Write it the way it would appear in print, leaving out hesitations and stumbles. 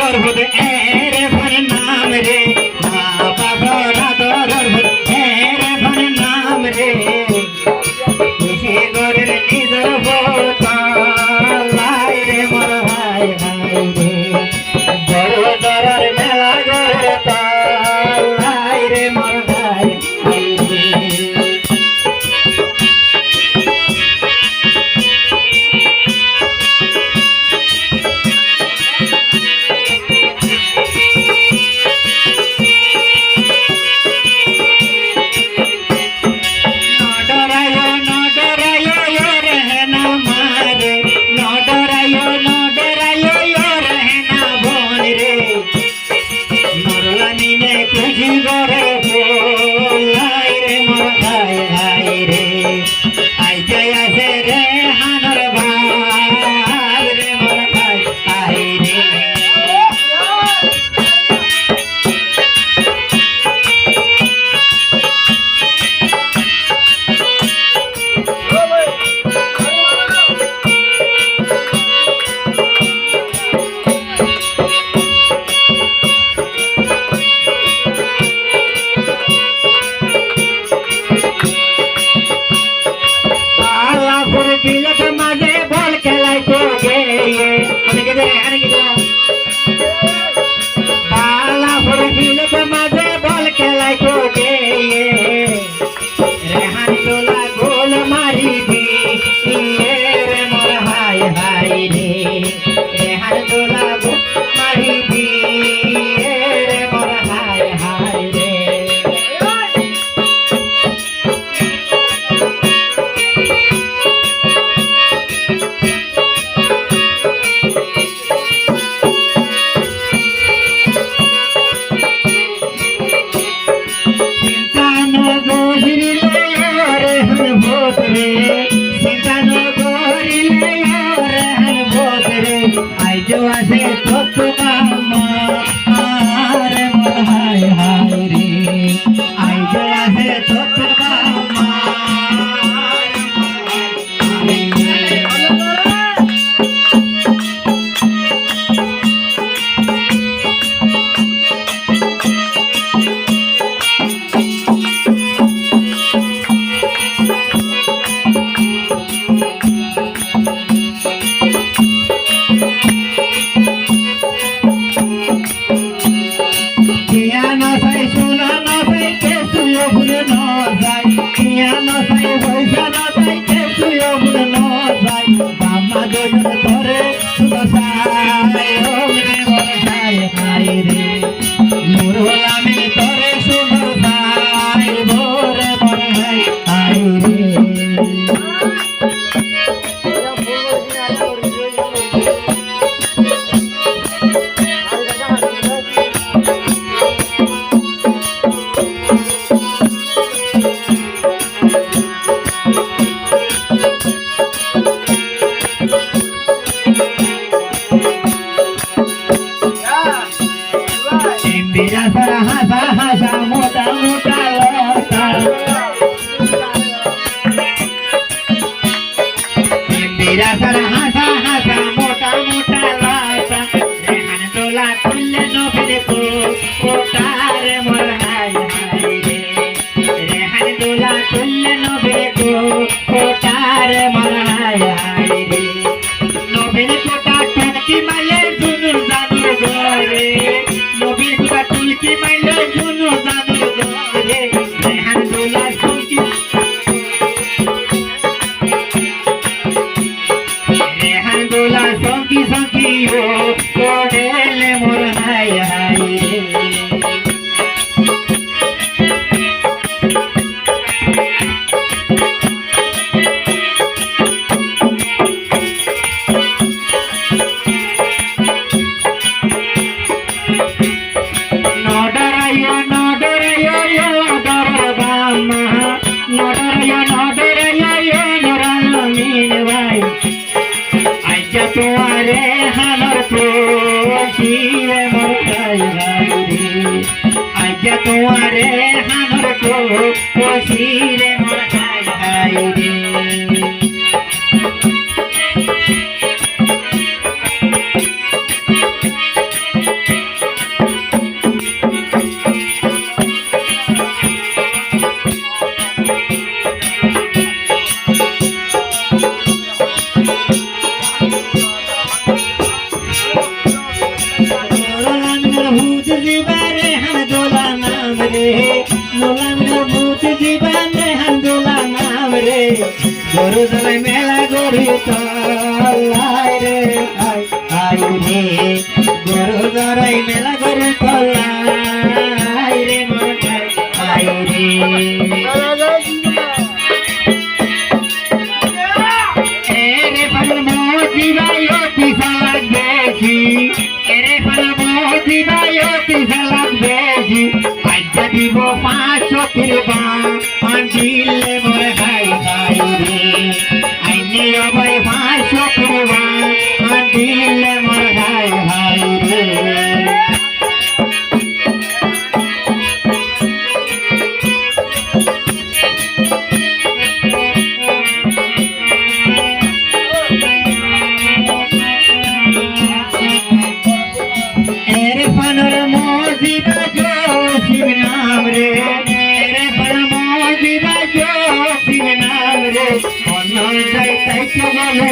আদর ভূত এর ভন নাম রে মা বাবার আদর ভূত এর ভন নাম রে খুশি গরের নিজর ভূত লাই রে মোর হাই হাই রে বড় দরার মেলা গরে লাই রে মোর হাই হাই রে বিলত মাঝে বল খেলাই তো গেয়ে অনেকে দেখে অনেকে বালাপুর বিলত মাঝে বল খেলাই তো গেয়ে রেহান তোলা গোল মারি দি রে মোর হাই হাই রে রেহান তোলা গোল মারি দি রে মোর হাই হাই রে जो आसे तो तुमा रे मोर हाय हाय रे आई जो आसे तो तुमा हसा हसा मोटा मोटा लता मेरा सर हसा हसा मोटा मोटा लता रेहान तोला तुल्ले नो फिरे को कोटार मोर हाय हाय रे रेहान तोला तुल्ले नो फिरे को कोटार मोर हाय हाय रे नो फिरे कोटा टनकी माले सुनु जानु गोरे नो फिरे कोटा तुलकी माले सुनु जानु गोरे रेहान तोला सुकी रेहान तोला सुकी सुकी हो कोडेले मोर हाय हाय रे तुम्हारे हमर खुशी मोर हाय हाय रे आजा तुम्हारे हमर खुशी रे मोर हाय हाय रे গরু জ্বালাই মেলা গরু তলাই রে আই আই রে গরু জ্বালাই মেলা গরু তলাই রে মোর ভাই আই রে এরে পাগল মোদি ভাই অতি সালাদ বেশি এরে পাগল মোদি ভাই অতি সালাদ বেশি আজ্জা দিব 500 কিরবা দিলে মোর হাই হাই রে আইনে অবাই 500 কিরবা দিলে মোর হাই হাই রে এরে পানর মোজি বাজো শিব নাম রে এরে পানর মোজি বাজো শিব নাম রে অন্য যাই তাই তো বলে